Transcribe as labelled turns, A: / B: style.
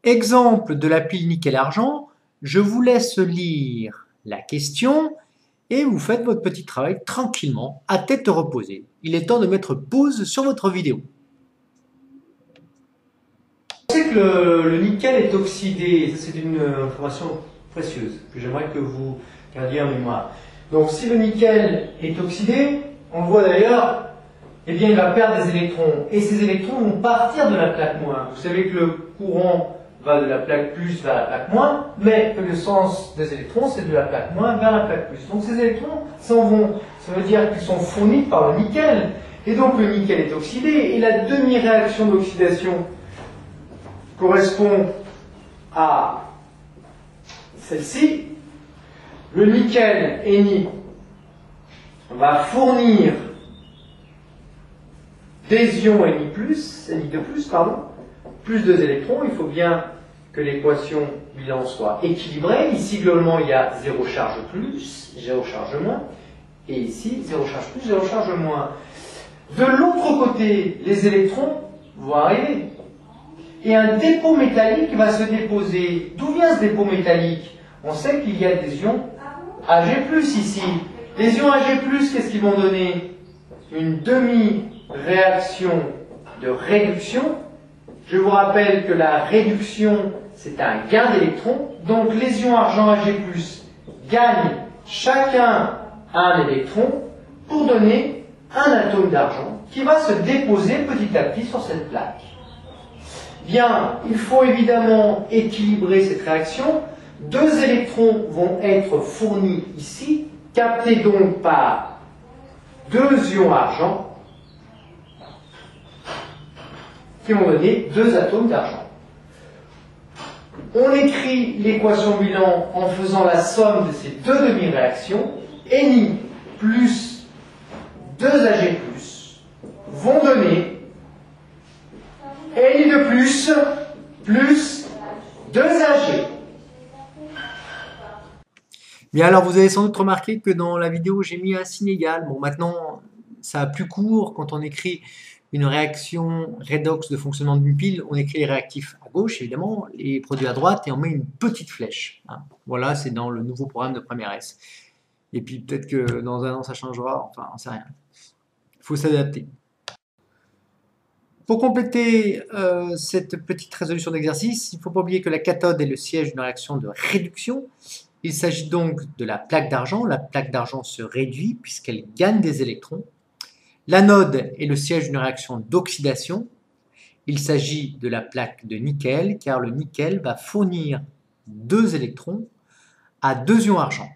A: Exemple de la pile nickel-argent, je vous laisse lire la question et vous faites votre petit travail tranquillement, à tête reposée. Il est temps de mettre pause sur votre vidéo. On sait que le nickel est oxydé, c'est une information précieuse que j'aimerais que vous gardiez en mémoire. Donc si le nickel est oxydé, on le voit d'ailleurs, eh bien il va perdre des électrons. Et ces électrons vont partir de la plaque moins. Vous savez que le courant va de la plaque plus vers la plaque moins, mais que le sens des électrons, c'est de la plaque moins vers la plaque plus. Donc ces électrons s'en vont. Ça veut dire qu'ils sont fournis par le nickel. Et donc le nickel est oxydé. Et la demi-réaction d'oxydation correspond à celle-ci. Le nickel Ni va fournir des ions Ni de plus, plus 2 électrons. Il faut bien que l'équation bilan soit équilibrée. Ici, globalement, il y a 0 charge plus, 0 charge moins. Et ici, 0 charge plus, 0 charge moins. De l'autre côté, les électrons vont arriver. Et un dépôt métallique va se déposer. D'où vient ce dépôt métallique? On sait qu'il y a des ions Ag+, ici. Les ions Ag+, qu'est-ce qu'ils vont donner? Une demi-réaction de réduction. Je vous rappelle que la réduction, c'est un gain d'électrons. Donc les ions argent Ag+, gagnent chacun un électron pour donner un atome d'argent qui va se déposer petit à petit sur cette plaque. Bien, il faut évidemment équilibrer cette réaction. 2 électrons vont être fournis ici, captés donc par 2 ions argent qui vont donner 2 atomes d'argent. On écrit l'équation bilan en faisant la somme de ces 2 demi-réactions. Ni plus 2 Ag+ vont donner Ni de plus 2 Ag. Bien, alors vous avez sans doute remarqué que dans la vidéo, j'ai mis un signe égal. Bon, maintenant, ça a plus court. Quand on écrit une réaction redox de fonctionnement d'une pile, on écrit les réactifs à gauche, évidemment, les produits à droite, et on met une petite flèche. Hein. Voilà, c'est dans le nouveau programme de première S. Et puis peut-être que dans un an, ça changera. Enfin, on ne sait rien. Il faut s'adapter. Pour compléter cette petite résolution d'exercice, il ne faut pas oublier que la cathode est le siège d'une réaction de réduction. Il s'agit donc de la plaque d'argent. La plaque d'argent se réduit puisqu'elle gagne des électrons. L'anode est le siège d'une réaction d'oxydation. Il s'agit de la plaque de nickel car le nickel va fournir 2 électrons à 2 ions argent.